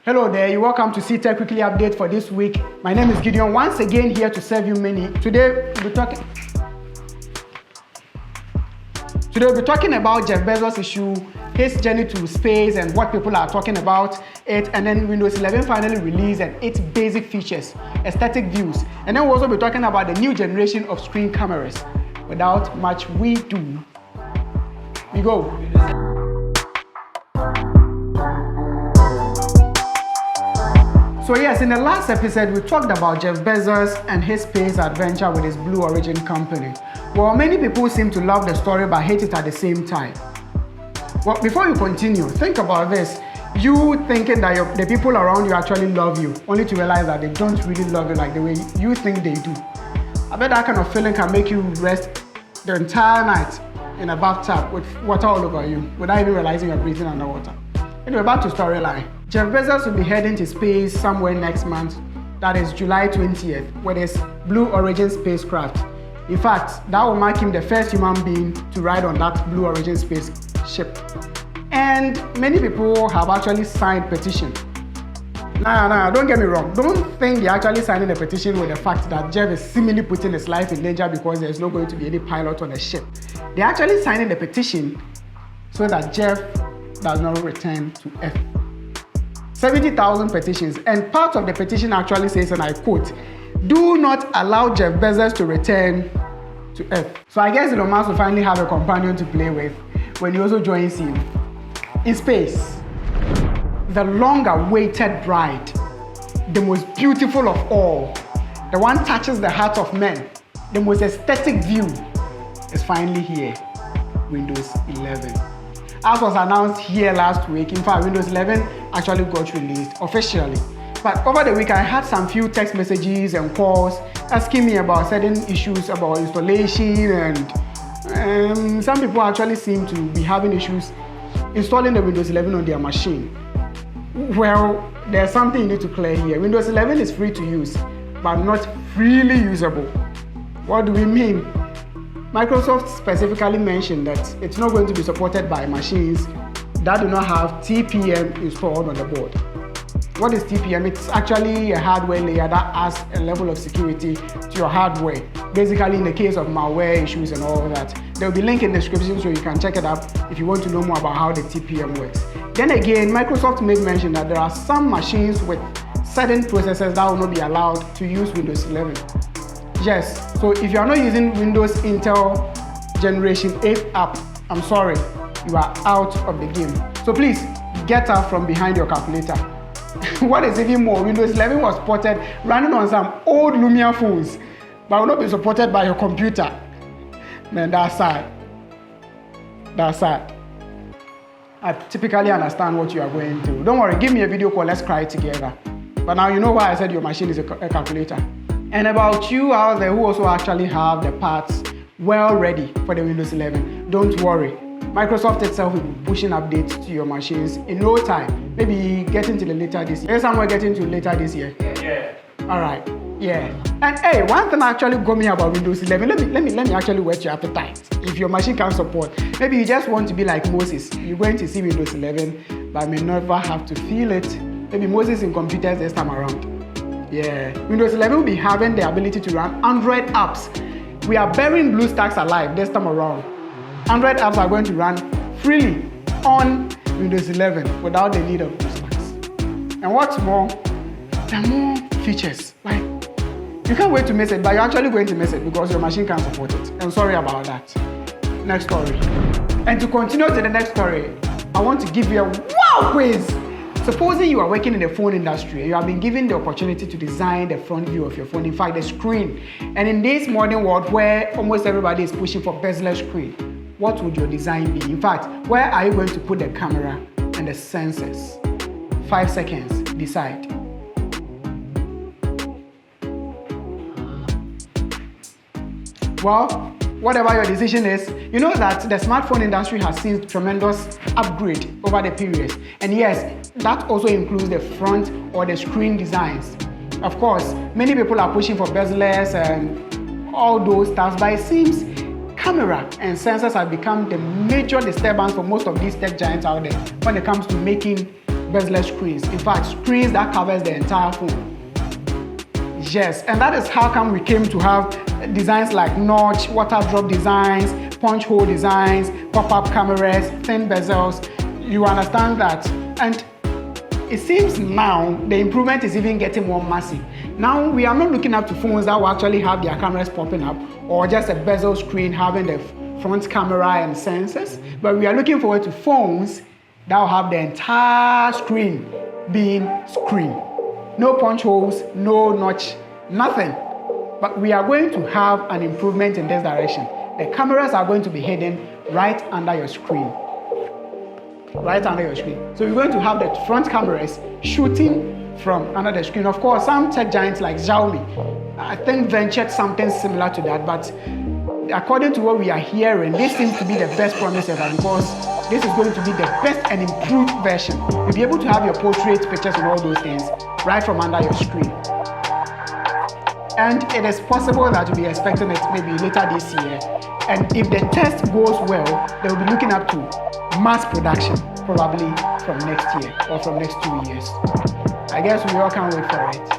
Hello there, you're welcome to C-Tek Weekly update for this week. My name is Gideon, once again here to serve you many. Today we'll be talking about Jeff Bezos' issue, his journey to space and what people are talking about it, and then Windows 11 finally released and its basic features, aesthetic views, and then we'll also be talking about the new generation of screen cameras. Without much ado, we go. So yes, in the last episode, we talked about Jeff Bezos and his space adventure with his Blue Origin company. Well, many people seem to love the story but hate it at the same time. Well, before you continue, think about this. You thinking that the people around you actually love you, only to realize that they don't really love you like the way you think they do. I bet that kind of feeling can make you rest the entire night in a bathtub with water all over you without even realizing you're breathing underwater. Anyway, back to storyline. Jeff Bezos will be heading to space somewhere next month, that is July 20th, with his Blue Origin spacecraft. In fact, that will mark him the first human being to ride on that Blue Origin spaceship. And many people have actually signed petition. Nah, don't get me wrong. Don't think they're actually signing a petition with the fact that Jeff is seemingly putting his life in danger because there's not going to be any pilot on the ship. They're actually signing the petition so that Jeff does not return to Earth. 70,000 petitions, and part of the petition actually says, and I quote, "Do not allow Jeff Bezos to return to Earth." So I guess Elon Musk will finally have a companion to play with when he also joins him in space. The long-awaited bride, the most beautiful of all, the one touches the heart of men, the most aesthetic view, is finally here. Windows 11. As was announced here last week, in fact, Windows 11 actually got released officially. But over the week, I had some few text messages and calls asking me about certain issues about installation, and some people actually seem to be having issues installing the Windows 11 on their machine. Well, there's something you need to clear here. Windows 11 is free to use, but not freely usable. What do we mean? Microsoft specifically mentioned that it's not going to be supported by machines that do not have TPM installed on the board. What is TPM? It's actually a hardware layer that adds a level of security to your hardware. Basically, in the case of malware issues and all that. There will be a link in the description so you can check it out if you want to know more about how the TPM works. Then again, Microsoft made mention that there are some machines with certain processors that will not be allowed to use Windows 11. Yes, so if you are not using Windows Intel Generation 8 app, I'm sorry, you are out of the game. So please, get out from behind your calculator. What is even more, Windows 11 was ported running on some old Lumia phones, but will not be supported by your computer. Man, that's sad. That's sad. I typically understand what you are going through. Don't worry, give me a video call, let's cry together. But now you know why I said your machine is a calculator. And about you out there who also actually have the parts well ready for the Windows 11, don't worry. Microsoft itself will be pushing updates to your machines in no time. Maybe getting to the later this year. Somewhere getting to later this year. Yeah. Alright, yeah. And hey, one thing actually got me about Windows 11, let me actually whet your appetite. If your machine can't support, maybe you just want to be like Moses. You're going to see Windows 11, but may never have to feel it. Maybe Moses in computers this time around. Yeah, Windows 11 will be having the ability to run Android apps. We are burying BlueStacks alive this time around. Android apps are going to run freely on Windows 11 without the need of BlueStacks. And what's more, there are more features. Like, you can't wait to miss it, but you're actually going to miss it because your machine can't support it. I'm sorry about that. Next story. And to continue to the next story, I want to give you a wow quiz. Supposing you are working in the phone industry, you have been given the opportunity to design the front view of your phone, in fact, the screen. And in this modern world where almost everybody is pushing for bezel screen, what would your design be? In fact, where are you going to put the camera and the sensors? 5 seconds, decide. Well, whatever your decision is, you know that the smartphone industry has seen tremendous upgrade over the period. And yes, that also includes the front or the screen designs. Of course, many people are pushing for bezelers and all those stuff, but it seems camera and sensors have become the major disturbance for most of these tech giants out there when it comes to making bezel screens. In fact, screens that covers the entire phone. Yes, and that is how come we came to have designs like notch, water drop designs, punch hole designs, pop-up cameras, thin bezels. You understand that? And it seems now the improvement is even getting more massive. Now we are not looking up to phones that will actually have their cameras popping up or just a bezel screen having the front camera and sensors, but we are looking forward to phones that will have the entire screen being screen. No punch holes, no notch, nothing. But we are going to have an improvement in this direction. The cameras are going to be hidden right under your screen. Right under your screen. So you're going to have the front cameras shooting from under the screen. Of course, some tech giants like Xiaomi, I think ventured something similar to that, but according to what we are hearing, this seems to be the best promise ever because this is going to be the best and improved version. You'll be able to have your portrait pictures and all those things right from under your screen. And it is possible that you'll be expecting it maybe later this year. And if the test goes well, they'll be looking up to mass production, probably from next year or from next 2 years. I guess we all can't wait for it.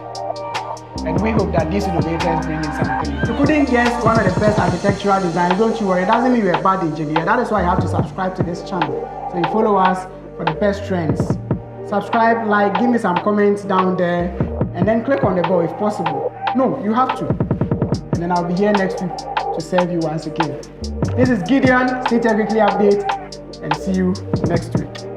And we hope that these innovators bring in something. If you couldn't guess one of the best architectural designs, don't you worry, it doesn't mean you're a bad engineer. That is why you have to subscribe to this channel. So you follow us for the best trends. Subscribe, like, give me some comments down there, and then click on the bell if possible. No, you have to. And then I'll be here next week to serve you once again. This is Gideon, C-TekGh Weekly Update, and see you next week.